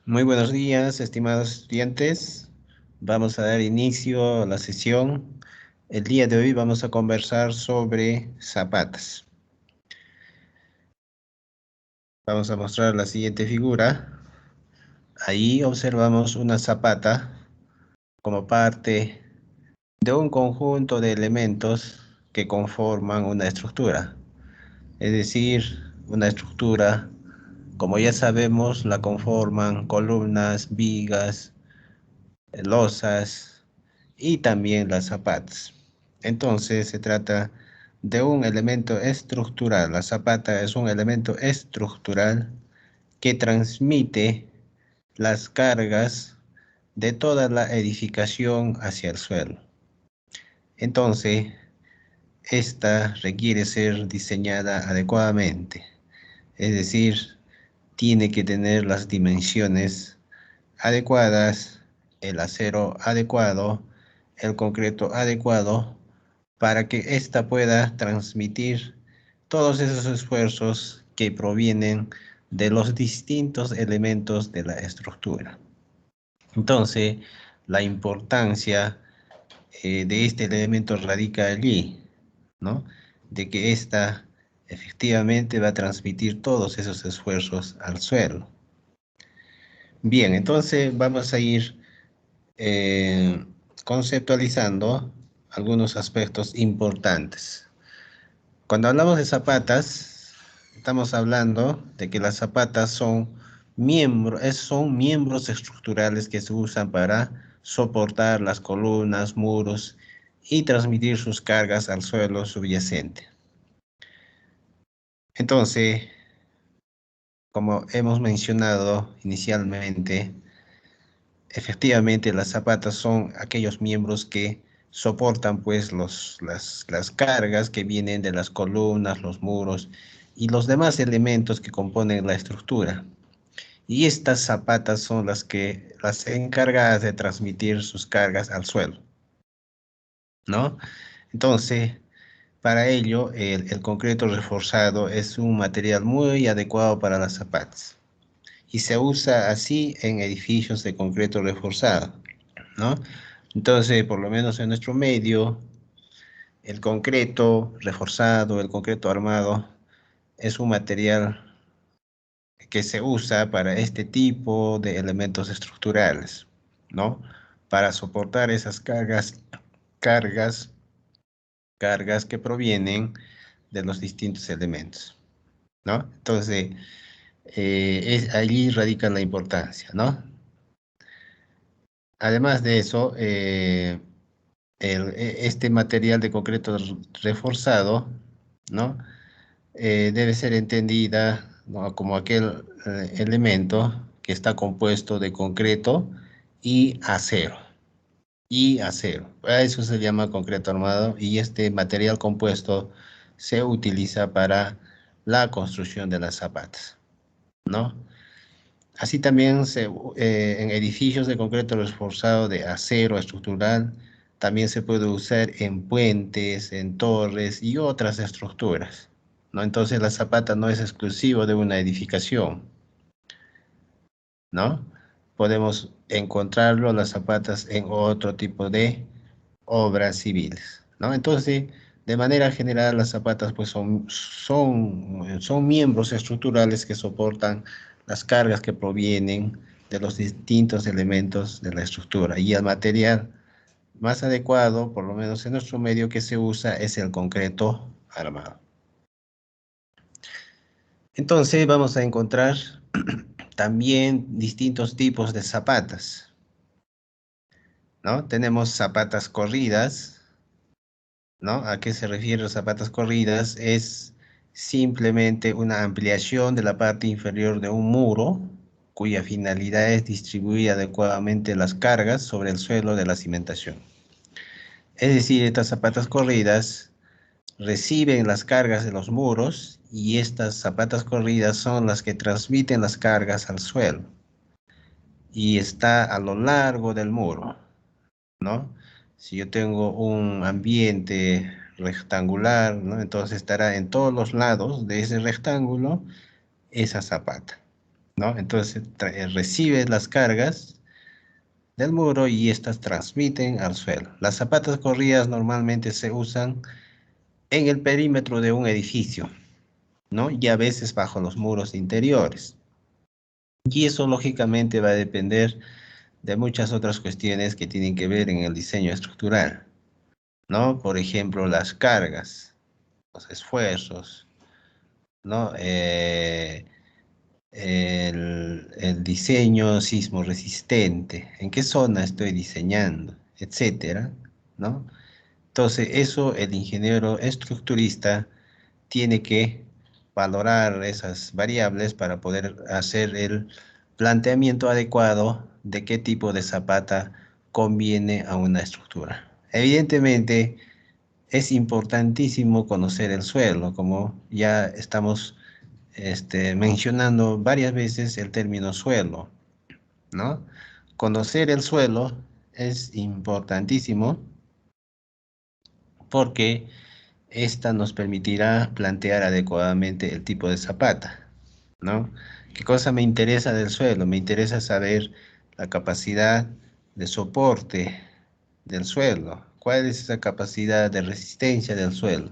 Muy buenos días, estimados estudiantes. Vamos a dar inicio a la sesión. El día de hoy vamos a conversar sobre zapatas. Vamos a mostrar la siguiente figura. Ahí observamos una zapata como parte de un conjunto de elementos que conforman una estructura. Es decir, una estructura, como ya sabemos, la conforman columnas, vigas, losas y también las zapatas. Entonces se trata de un elemento estructural. La zapata es un elemento estructural que transmite las cargas de toda la edificación hacia el suelo. Entonces, esta requiere ser diseñada adecuadamente, es decir, tiene que tener las dimensiones adecuadas, el acero adecuado, el concreto adecuado, para que ésta pueda transmitir todos esos esfuerzos que provienen de los distintos elementos de la estructura. Entonces, la importancia de este elemento radica allí, ¿no? De que ésta efectivamente va a transmitir todos esos esfuerzos al suelo. Bien, entonces vamos a ir eh, conceptualizando algunos aspectos importantes. Cuando hablamos de zapatas, estamos hablando de que las zapatas son miembros estructurales que se usan para soportar las columnas, muros y transmitir sus cargas al suelo subyacente. Entonces, como hemos mencionado inicialmente, efectivamente, las zapatas son aquellos miembros que soportan pues las cargas que vienen de las columnas, los muros y los demás elementos que componen la estructura. Y estas zapatas son las encargadas de transmitir sus cargas al suelo, ¿no? Entonces, para ello, el concreto reforzado es un material muy adecuado para las zapatas y se usa así en edificios de concreto reforzado, ¿no? Entonces, por lo menos en nuestro medio, el concreto reforzado, el concreto armado, es un material que se usa para este tipo de elementos estructurales, ¿no? Para soportar esas cargas, cargas que provienen de los distintos elementos, ¿no? Entonces, allí radica la importancia, ¿no? Además de eso, este material de concreto reforzado, ¿no? Debe ser entendida, ¿no?, como aquel elemento que está compuesto de concreto y acero. Y acero. A eso se llama concreto armado y este material compuesto se utiliza para la construcción de las zapatas, ¿no? Así también en edificios de concreto reforzado de acero estructural, también se puede usar en puentes, en torres y otras estructuras, ¿no? Entonces la zapata no es exclusivo de una edificación, ¿no? Podemos encontrarlo, las zapatas, en otro tipo de obras civiles, ¿no? Entonces, de manera general, las zapatas pues son miembros estructurales que soportan las cargas que provienen de los distintos elementos de la estructura. Y el material más adecuado, por lo menos en nuestro medio que se usa, es el concreto armado. Entonces vamos a encontrar también distintos tipos de zapatas, ¿no? Tenemos zapatas corridas, ¿no? ¿A qué se refiere las zapatas corridas? Es simplemente una ampliación de la parte inferior de un muro, cuya finalidad es distribuir adecuadamente las cargas sobre el suelo de la cimentación. Es decir, estas zapatas corridas reciben las cargas de los muros y estas zapatas corridas son las que transmiten las cargas al suelo y está a lo largo del muro, ¿no? Si yo tengo un ambiente rectangular, ¿no?, entonces estará en todos los lados de ese rectángulo esa zapata. ¿no? Entonces recibe las cargas del muro y estas transmiten al suelo. Las zapatas corridas normalmente se usan en el perímetro de un edificio, ¿no? Y a veces bajo los muros interiores. Y eso lógicamente va a depender de muchas otras cuestiones que tienen que ver en el diseño estructural, ¿no? Por ejemplo, las cargas, los esfuerzos, ¿no? El diseño sismo resistente, en qué zona estoy diseñando, etcétera, ¿no? Entonces, eso el ingeniero estructurista tiene que valorar esas variables para poder hacer el planteamiento adecuado de qué tipo de zapata conviene a una estructura. Evidentemente, es importantísimo conocer el suelo, como ya estamos mencionando varias veces el término suelo, ¿no? Conocer el suelo es importantísimo porque esta nos permitirá plantear adecuadamente el tipo de zapata, ¿no? ¿Qué cosa me interesa del suelo? Me interesa saber la capacidad de soporte del suelo. ¿Cuál es esa capacidad de resistencia del suelo?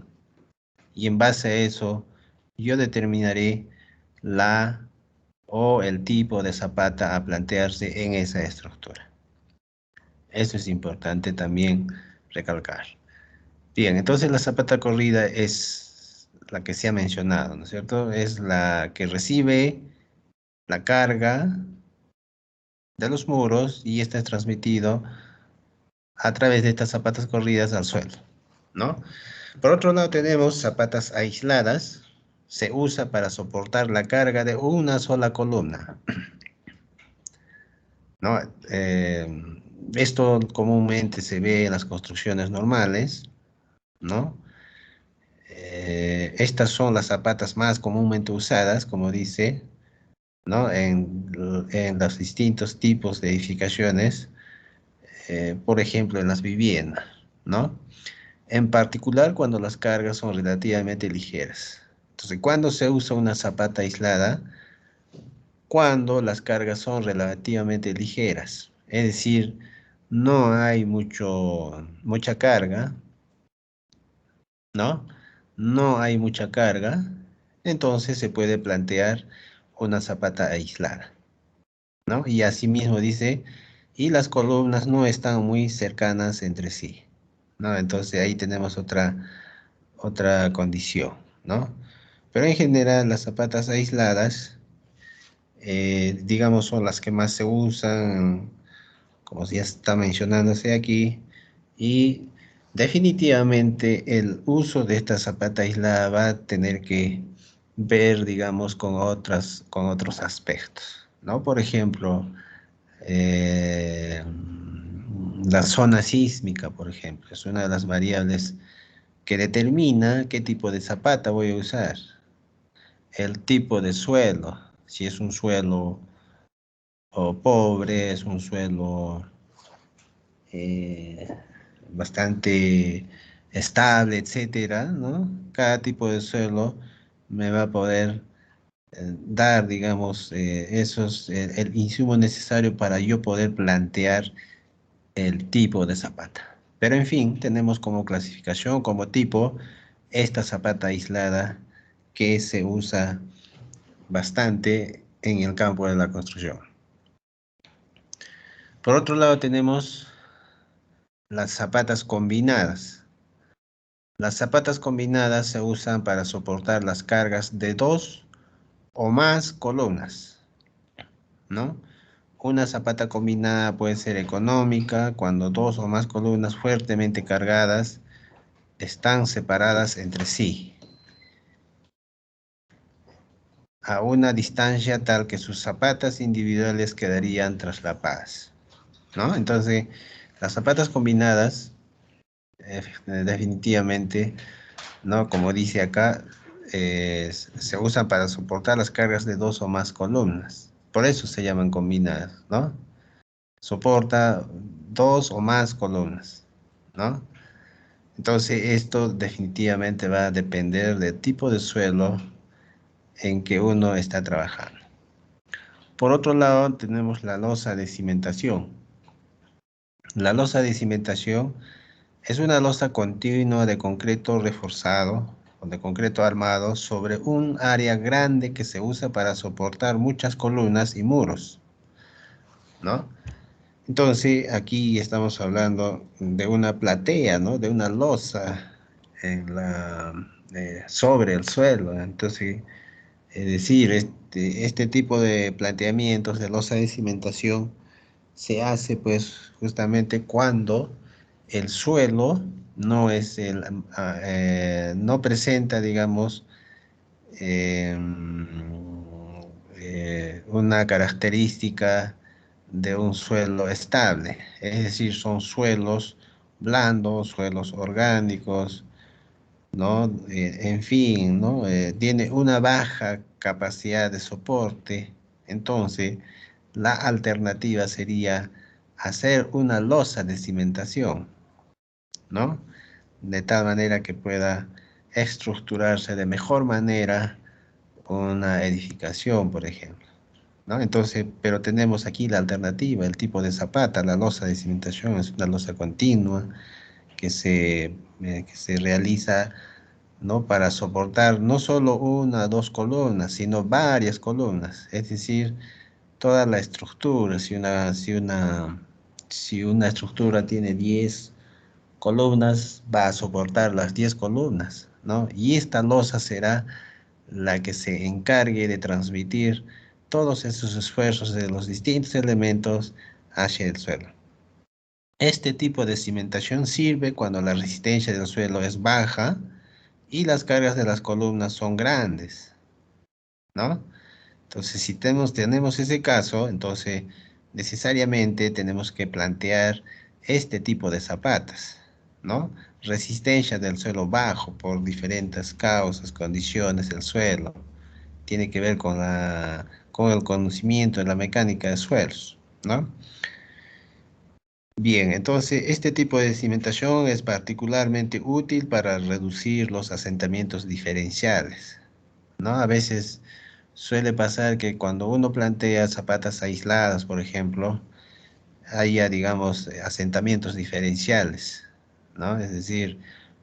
Y en base a eso, yo determinaré la o el tipo de zapata a plantearse en esa estructura. Eso es importante también recalcar. Bien, entonces la zapata corrida es la que se ha mencionado, ¿no es cierto? Es la que recibe la carga de los muros y está transmitido a través de estas zapatas corridas al suelo, ¿no? Por otro lado tenemos zapatas aisladas. Se usa para soportar la carga de una sola columna, ¿no? Esto comúnmente se ve en las construcciones normales, ¿no? Estas son las zapatas más comúnmente usadas, como dice, ¿no? En los distintos tipos de edificaciones, por ejemplo, en las viviendas, ¿no? En particular cuando las cargas son relativamente ligeras. Entonces, ¿cuándo se usa una zapata aislada? Cuando las cargas son relativamente ligeras. Es decir, no hay mucha carga, ¿no? No hay mucha carga, entonces se puede plantear una zapata aislada, ¿no? Y asimismo dice, y las columnas no están muy cercanas entre sí, ¿no? Entonces ahí tenemos otra condición, ¿no? Pero en general las zapatas aisladas, digamos, son las que más se usan, como ya está mencionándose aquí, y definitivamente el uso de esta zapata aislada va a tener que ver, digamos, con otros aspectos, ¿no? Por ejemplo, eh, la zona sísmica, por ejemplo, es una de las variables que determina qué tipo de zapata voy a usar. El tipo de suelo, si es un suelo pobre, es un suelo eh, bastante estable, etcétera, ¿no? Cada tipo de suelo me va a poder dar, digamos, el insumo necesario para yo poder plantear el tipo de zapata. Pero en fin, tenemos como clasificación, como tipo, esta zapata aislada que se usa bastante en el campo de la construcción. Por otro lado tenemos las zapatas combinadas. Las zapatas combinadas se usan para soportar las cargas de dos o más columnas, ¿no? Una zapata combinada puede ser económica cuando dos o más columnas fuertemente cargadas están separadas entre sí a una distancia tal que sus zapatas individuales quedarían traslapadas, ¿no? Entonces, las zapatas combinadas definitivamente, ¿no? Como dice acá, se usan para soportar las cargas de dos o más columnas. Por eso se llaman combinadas, ¿no? Soporta dos o más columnas, ¿no? Entonces, esto definitivamente va a depender del tipo de suelo en que uno está trabajando. Por otro lado, tenemos la losa de cimentación. La losa de cimentación es una losa continua de concreto reforzado o de concreto armado sobre un área grande que se usa para soportar muchas columnas y muros, ¿no? Entonces, aquí estamos hablando de una platea, ¿no? De una losa sobre el suelo. Entonces, es decir, este tipo de planteamientos de losa de cimentación se hace pues justamente cuando el suelo no presenta, digamos, una característica de un suelo estable, es decir, son suelos blandos, suelos orgánicos, ¿no? En fin, ¿no? Tiene una baja capacidad de soporte, entonces la alternativa sería hacer una losa de cimentación, ¿no? De tal manera que pueda estructurarse de mejor manera una edificación, por ejemplo, ¿no? Entonces, pero tenemos aquí la alternativa, el tipo de zapata, la losa de cimentación es una losa continua que se realiza, ¿no? Para soportar no solo una o dos columnas, sino varias columnas, es decir, toda la estructura, si una estructura tiene 10 columnas, va a soportar las 10 columnas, ¿no? Y esta losa será la que se encargue de transmitir todos esos esfuerzos de los distintos elementos hacia el suelo. Este tipo de cimentación sirve cuando la resistencia del suelo es baja y las cargas de las columnas son grandes, ¿no? Entonces, si tenemos ese caso, entonces necesariamente tenemos que plantear este tipo de zapatas, ¿no? Resistencia del suelo bajo por diferentes causas, condiciones del suelo. Tiene que ver con el conocimiento de la mecánica de suelos, ¿no? Bien, entonces este tipo de cimentación es particularmente útil para reducir los asentamientos diferenciales, ¿no? A veces suele pasar que cuando uno plantea zapatas aisladas, por ejemplo, haya, digamos, asentamientos diferenciales, ¿no? Es decir,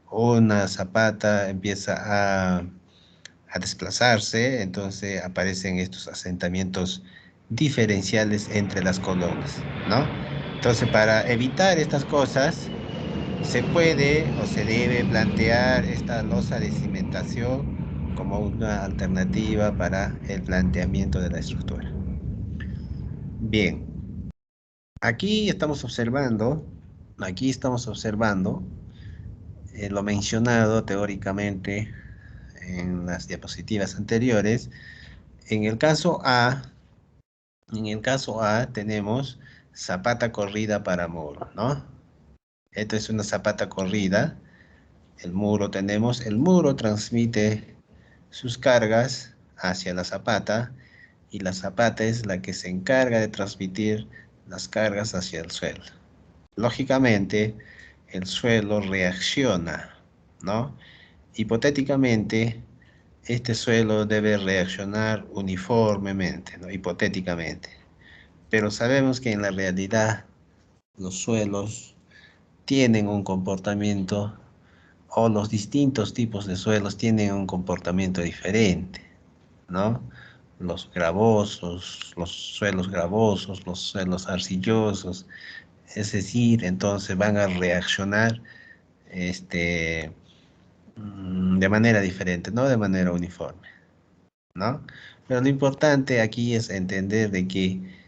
una zapata empieza a desplazarse, entonces aparecen estos asentamientos diferenciales entre las columnas, ¿no? Entonces, para evitar estas cosas, se puede o se debe plantear esta losa de cimentación como una alternativa para el planteamiento de la estructura. Bien, aquí estamos observando lo mencionado teóricamente en las diapositivas anteriores. En el caso A, en el caso A tenemos zapata corrida para muro, ¿no? Esta es una zapata corrida. El muro transmite sus cargas hacia la zapata y la zapata es la que se encarga de transmitir las cargas hacia el suelo. Lógicamente, el suelo reacciona, ¿no? Hipotéticamente, este suelo debe reaccionar uniformemente, ¿no? Hipotéticamente. Pero sabemos que en la realidad los suelos tienen un comportamiento, o los distintos tipos de suelos tienen un comportamiento diferente, ¿no? Los suelos gravosos, los suelos arcillosos, es decir, entonces van a reaccionar este, de manera diferente, no de manera uniforme, ¿no? Pero lo importante aquí es entender de que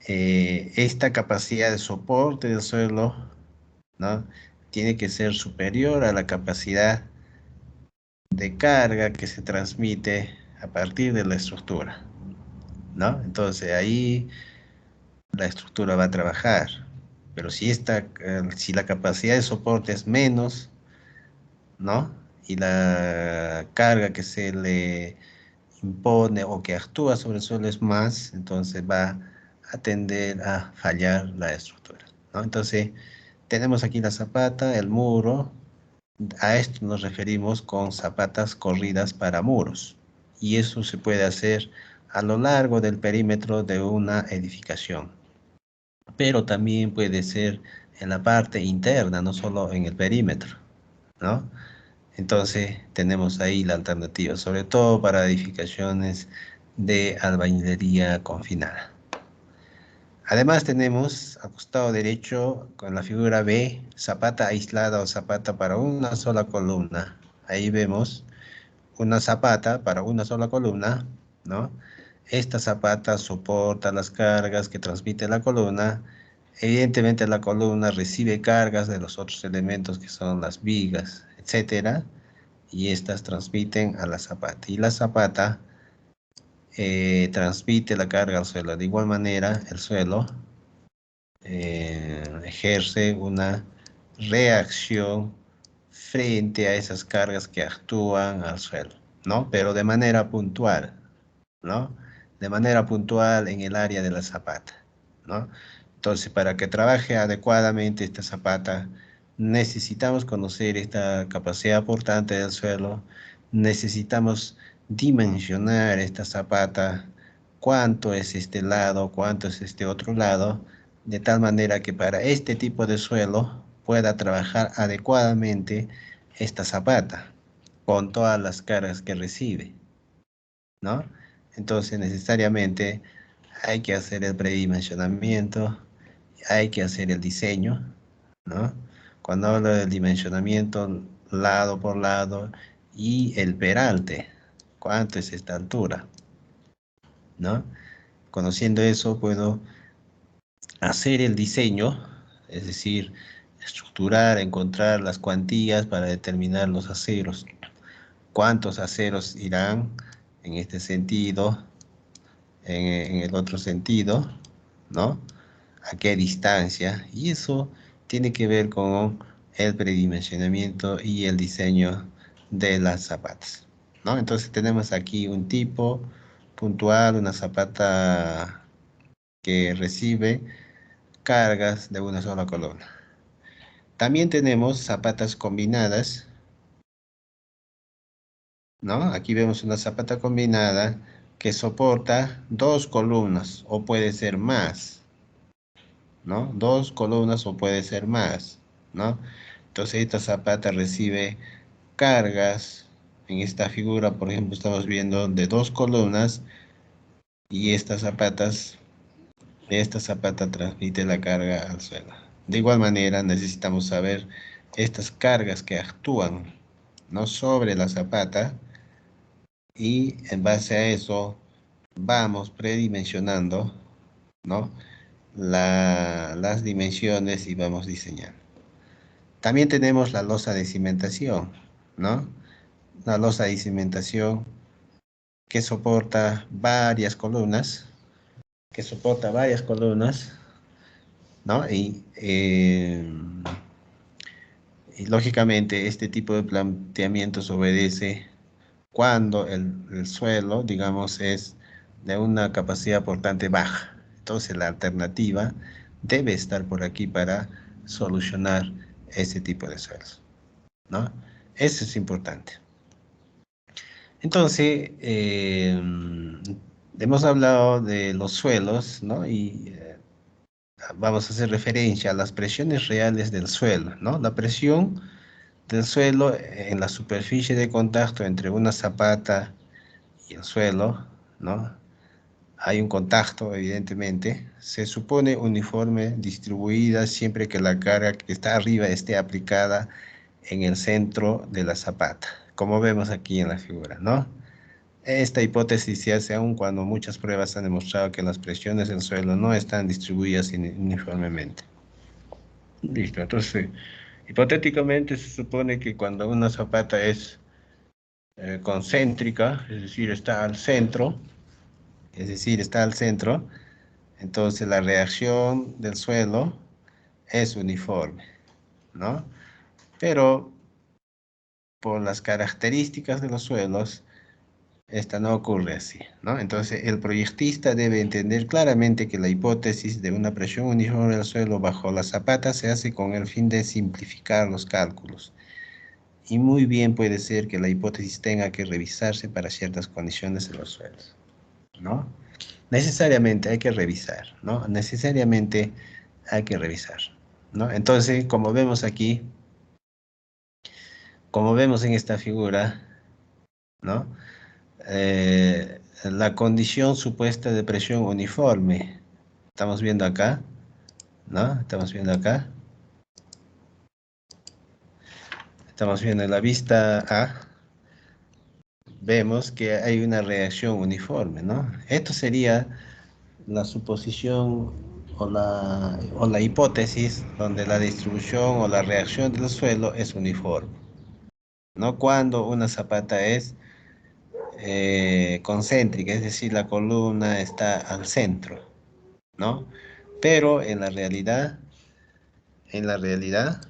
esta capacidad de soporte del suelo, ¿no? Tiene que ser superior a la capacidad de carga que se transmite a partir de la estructura, ¿no? Entonces ahí la estructura va a trabajar, pero si la capacidad de soporte es menos, ¿no? Y la carga que se le impone o que actúa sobre el suelo es más, entonces va a tender a fallar la estructura, ¿no? Entonces, tenemos aquí la zapata, el muro. A esto nos referimos con zapatas corridas para muros. Y eso se puede hacer a lo largo del perímetro de una edificación. Pero también puede ser en la parte interna, no solo en el perímetro, ¿no? Entonces tenemos ahí la alternativa, sobre todo para edificaciones de albañilería confinada. Además tenemos al costado derecho con la figura B, zapata aislada o zapata para una sola columna. Ahí vemos una zapata para una sola columna, ¿no? Esta zapata soporta las cargas que transmite la columna. Evidentemente la columna recibe cargas de los otros elementos que son las vigas, etcétera, y estas transmiten a la zapata. Y la zapata transmite la carga al suelo. De igual manera, el suelo ejerce una reacción frente a esas cargas que actúan al suelo, ¿no? Pero de manera puntual, ¿no? De manera puntual en el área de la zapata, ¿no? Entonces, para que trabaje adecuadamente esta zapata, necesitamos conocer esta capacidad portante del suelo, necesitamos dimensionar esta zapata, cuánto es este lado, cuánto es este otro lado, de tal manera que para este tipo de suelo pueda trabajar adecuadamente esta zapata con todas las cargas que recibe, ¿no? Entonces necesariamente hay que hacer el predimensionamiento, hay que hacer el diseño, ¿no? Cuando hablo del dimensionamiento, lado por lado, y el peralte, cuánto es esta altura, ¿no? Conociendo eso puedo hacer el diseño, es decir, estructurar, encontrar las cuantías para determinar los aceros. ¿Cuántos aceros irán en este sentido, en el otro sentido, ¿no? ¿A qué distancia? Y eso tiene que ver con el predimensionamiento y el diseño de las zapatas, ¿no? Entonces tenemos aquí un tipo puntual, una zapata que recibe cargas de una sola columna. También tenemos zapatas combinadas, ¿no? Aquí vemos una zapata combinada que soporta dos columnas o puede ser más, ¿no? Dos columnas o puede ser más, ¿no? Entonces esta zapata recibe cargas. En esta figura, por ejemplo, estamos viendo de dos columnas y esta zapata transmite la carga al suelo. De igual manera, necesitamos saber estas cargas que actúan, ¿no? Sobre la zapata, y en base a eso vamos predimensionando, ¿no? Las dimensiones y vamos diseñando. También tenemos la losa de cimentación, ¿no? La losa de cimentación que soporta varias columnas, ¿no? Y lógicamente este tipo de planteamientos obedece cuando el suelo, digamos, es de una capacidad portante baja. Entonces la alternativa debe estar por aquí para solucionar ese tipo de suelos, ¿no? Eso es importante. Entonces, hemos hablado de los suelos, ¿no? Y vamos a hacer referencia a las presiones reales del suelo, ¿no? La presión del suelo en la superficie de contacto entre una zapata y el suelo, ¿no? Hay un contacto, evidentemente. Se supone uniforme, distribuida, siempre que la carga que está arriba esté aplicada en el centro de la zapata, como vemos aquí en la figura, ¿no? Esta hipótesis se hace aún cuando muchas pruebas han demostrado que las presiones del suelo no están distribuidas uniformemente. Listo, entonces, hipotéticamente se supone que cuando una zapata es concéntrica, es decir, está al centro, entonces la reacción del suelo es uniforme, ¿no? Pero por las características de los suelos, esta no ocurre así, ¿no? Entonces el proyectista debe entender claramente que la hipótesis de una presión uniforme del suelo bajo la zapata se hace con el fin de simplificar los cálculos. Y muy bien puede ser que la hipótesis tenga que revisarse para ciertas condiciones de los suelos. ¿no? Necesariamente hay que revisar, ¿no? Necesariamente hay que revisar, ¿no? Entonces, como vemos aquí, como vemos en esta figura, ¿no? La condición supuesta de presión uniforme. Estamos viendo acá, ¿no? Estamos viendo acá. Estamos viendo en la vista A, vemos que hay una reacción uniforme, ¿no? Esto sería la suposición o la hipótesis donde la distribución o la reacción del suelo es uniforme, ¿no? Cuando una zapata es concéntrica, es decir, la columna está al centro, ¿no? Pero en la realidad, en la realidad,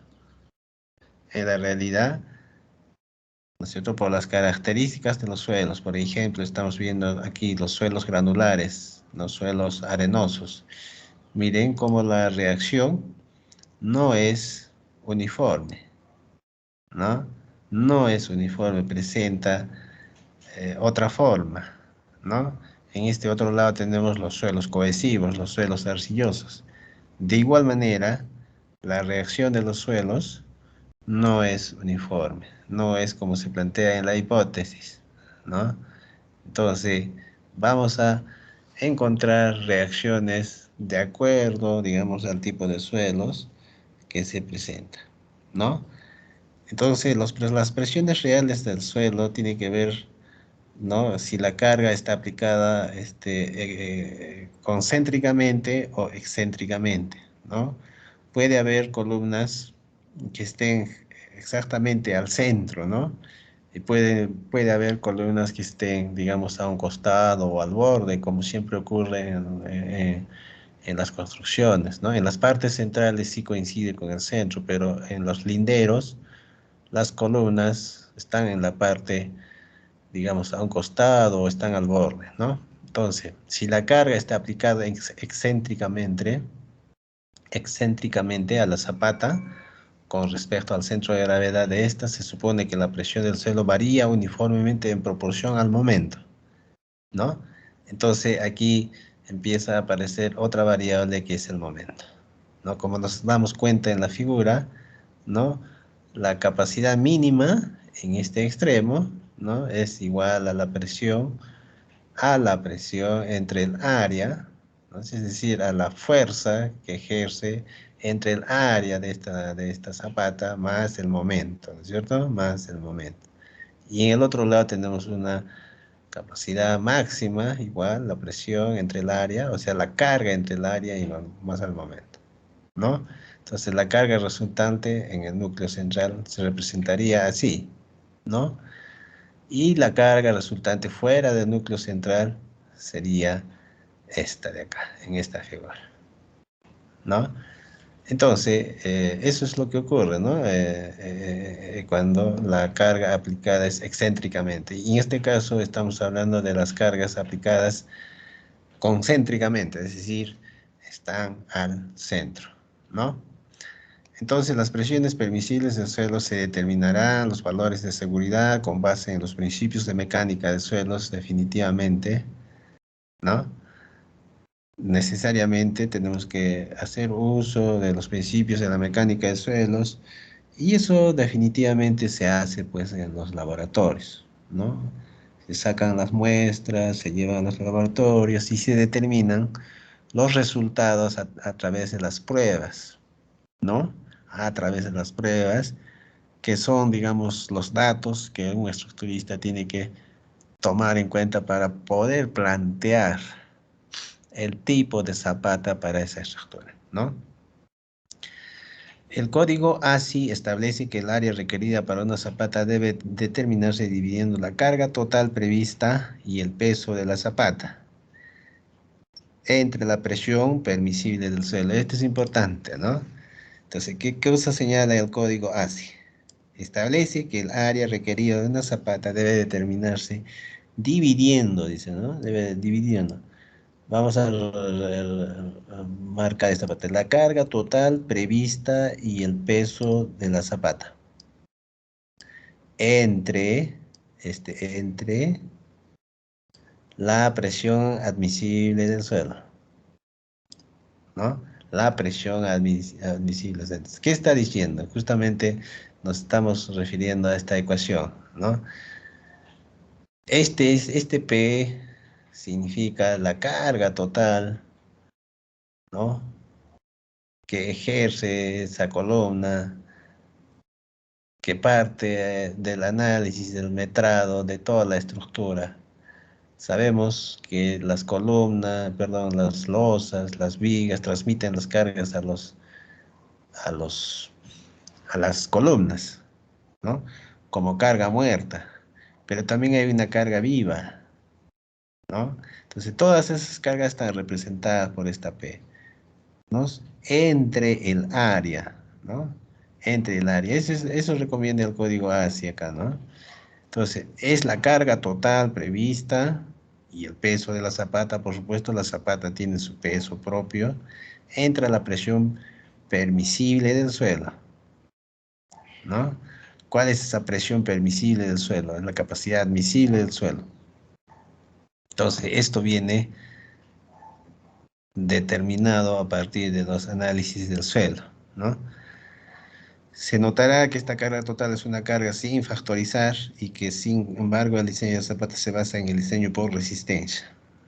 ¿no es cierto? Por las características de los suelos, por ejemplo, estamos viendo aquí los suelos granulares, los suelos arenosos. Miren cómo la reacción no es uniforme, ¿no? No es uniforme, presenta otra forma, ¿no? En este otro lado tenemos los suelos cohesivos, los suelos arcillosos. De igual manera, la reacción de los suelos no es uniforme, no es como se plantea en la hipótesis, ¿no? Entonces, vamos a encontrar reacciones de acuerdo, digamos, al tipo de suelos que se presenta, ¿no? Entonces, las presiones reales del suelo tienen que ver, ¿no? Si la carga está aplicada concéntricamente o excéntricamente, ¿no? Puede haber columnas que estén exactamente al centro, ¿no? Y puede haber columnas que estén, digamos, a un costado o al borde, como siempre ocurre en las construcciones, ¿no? En las partes centrales sí coincide con el centro, pero en los linderos, las columnas están en la parte, digamos, a un costado o están al borde, ¿no? Entonces, si la carga está aplicada excéntricamente a la zapata, con respecto al centro de gravedad de esta, se supone que la presión del suelo varía uniformemente en proporción al momento, ¿no? Entonces aquí empieza a aparecer otra variable que es el momento, ¿no? Como nos damos cuenta en la figura, ¿no? La capacidad mínima en este extremo, ¿no? Es igual a la presión entre el área, ¿no? Es decir, a la fuerza que ejerce entre el área de esta zapata más el momento, ¿no es cierto? Más el momento. Y en el otro lado tenemos una capacidad máxima, igual, la presión entre el área, o sea, la carga entre el área y más al momento, ¿no? Entonces, la carga resultante en el núcleo central se representaría así, ¿no? Y la carga resultante fuera del núcleo central sería esta de acá, en esta figura, ¿no? Entonces, eso es lo que ocurre, ¿no? Cuando la carga aplicada es excéntricamente. Y en este caso estamos hablando de las cargas aplicadas concéntricamente, es decir, están al centro, ¿no? Entonces, las presiones permisibles del suelo se determinarán los valores de seguridad con base en los principios de mecánica de suelos, definitivamente, ¿no? Necesariamente tenemos que hacer uso de los principios de la mecánica de suelos y eso definitivamente se hace pues en los laboratorios, ¿no? Se sacan las muestras, se llevan a los laboratorios y se determinan los resultados a través de las pruebas, ¿no? A través de las pruebas que son, digamos, los datos que un estructurista tiene que tomar en cuenta para poder plantear el tipo de zapata para esa estructura, ¿no? El código ASI establece que el área requerida para una zapata debe determinarse dividiendo la carga total prevista y el peso de la zapata entre la presión permisible del suelo. Esto es importante, ¿no? Entonces, ¿qué cosa señala el código ASI? Establece que el área requerida de una zapata debe determinarse dividiendo, dice, ¿no? Debe dividiendo. Vamos a marcar esta parte. La carga total prevista y el peso de la zapata. Entre la presión admisible del suelo, ¿no? La presión admisible. O sea, ¿qué está diciendo? Justamente nos estamos refiriendo a esta ecuación, ¿no? Este P significa la carga total, ¿no? Que ejerce esa columna, que parte del análisis del metrado de toda la estructura. Sabemos que las columnas, perdón, las losas, las vigas transmiten las cargas a los, a las columnas, ¿no? Como carga muerta, pero también hay una carga viva, ¿no? Entonces todas esas cargas están representadas por esta P, ¿no? Entre el área, ¿no? Entre el área. Eso recomienda el código ASI acá, ¿no? Entonces, es la carga total prevista y el peso de la zapata. Por supuesto, la zapata tiene su peso propio. Entra la presión permisible del suelo, ¿no? ¿Cuál es esa presión permisible del suelo? Es la capacidad admisible del suelo. Entonces, esto viene determinado a partir de los análisis del suelo, ¿no? Se notará que esta carga total es una carga sin factorizar y que sin embargo el diseño de Zapata se basa en el diseño por resistencia.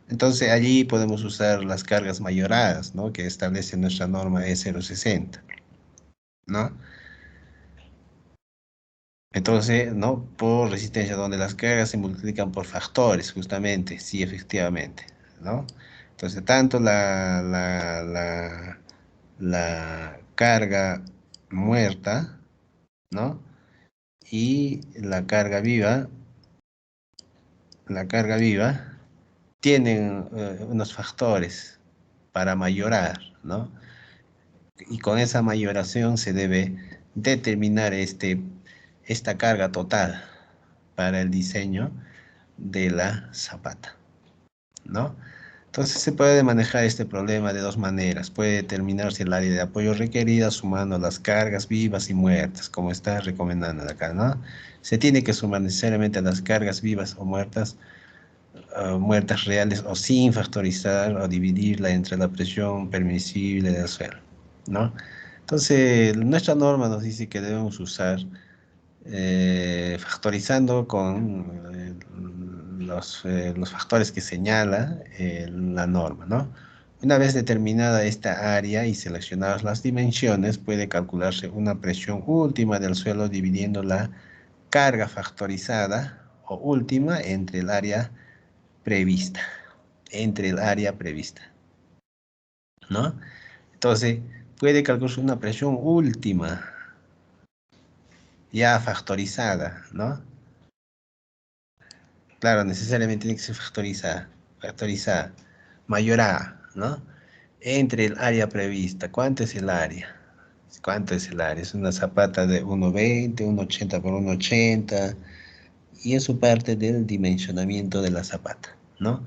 Entonces allí podemos usar las cargas mayoradas, ¿no? Que establece nuestra norma E060, ¿no? Entonces, ¿no? Por resistencia, donde las cargas se multiplican por factores, justamente, sí, efectivamente, ¿no? Entonces, tanto la carga muerta, ¿no? Y la carga viva, tienen unos factores para mayorar, ¿no? Y con esa mayoración se debe determinar esta carga total para el diseño de la zapata, ¿no? Entonces se puede manejar este problema de dos maneras. Puede determinarse el área de apoyo requerida sumando las cargas vivas y muertas, como está recomendando acá, ¿no? Se tiene que sumar necesariamente las cargas vivas o muertas, muertas reales o sin factorizar o dividirla entre la presión permisible del suelo, ¿no? Entonces, nuestra norma nos dice que debemos usar factorizando con los factores que señala la norma, ¿no? Una vez determinada esta área y seleccionadas las dimensiones, puede calcularse una presión última del suelo dividiendo la carga factorizada o última entre el área prevista, ¿no? Entonces, puede calcularse una presión última ya factorizada, ¿no? Claro, necesariamente tiene que ser factorizada, mayor a, ¿no? Entre el área prevista. ¿Cuánto es el área? ¿Cuánto es el área? Es una zapata de 1,20, 1,80 por 1,80, y eso parte del dimensionamiento de la zapata, ¿no?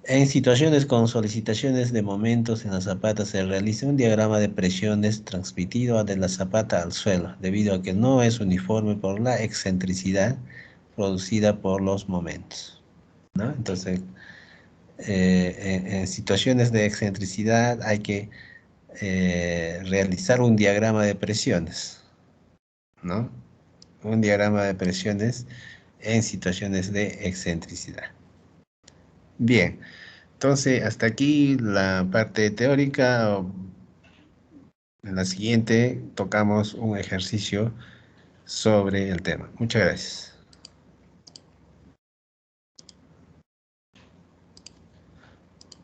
En situaciones con solicitaciones de momentos en la zapata se realiza un diagrama de presiones transmitido de la zapata al suelo, debido a que no es uniforme por la excentricidad producida por los momentos, ¿no? Entonces, en situaciones de excentricidad hay que realizar un diagrama de presiones, ¿no? Un diagrama de presiones en situaciones de excentricidad. Bien, entonces hasta aquí la parte teórica. En la siguiente tocamos un ejercicio sobre el tema. Muchas gracias.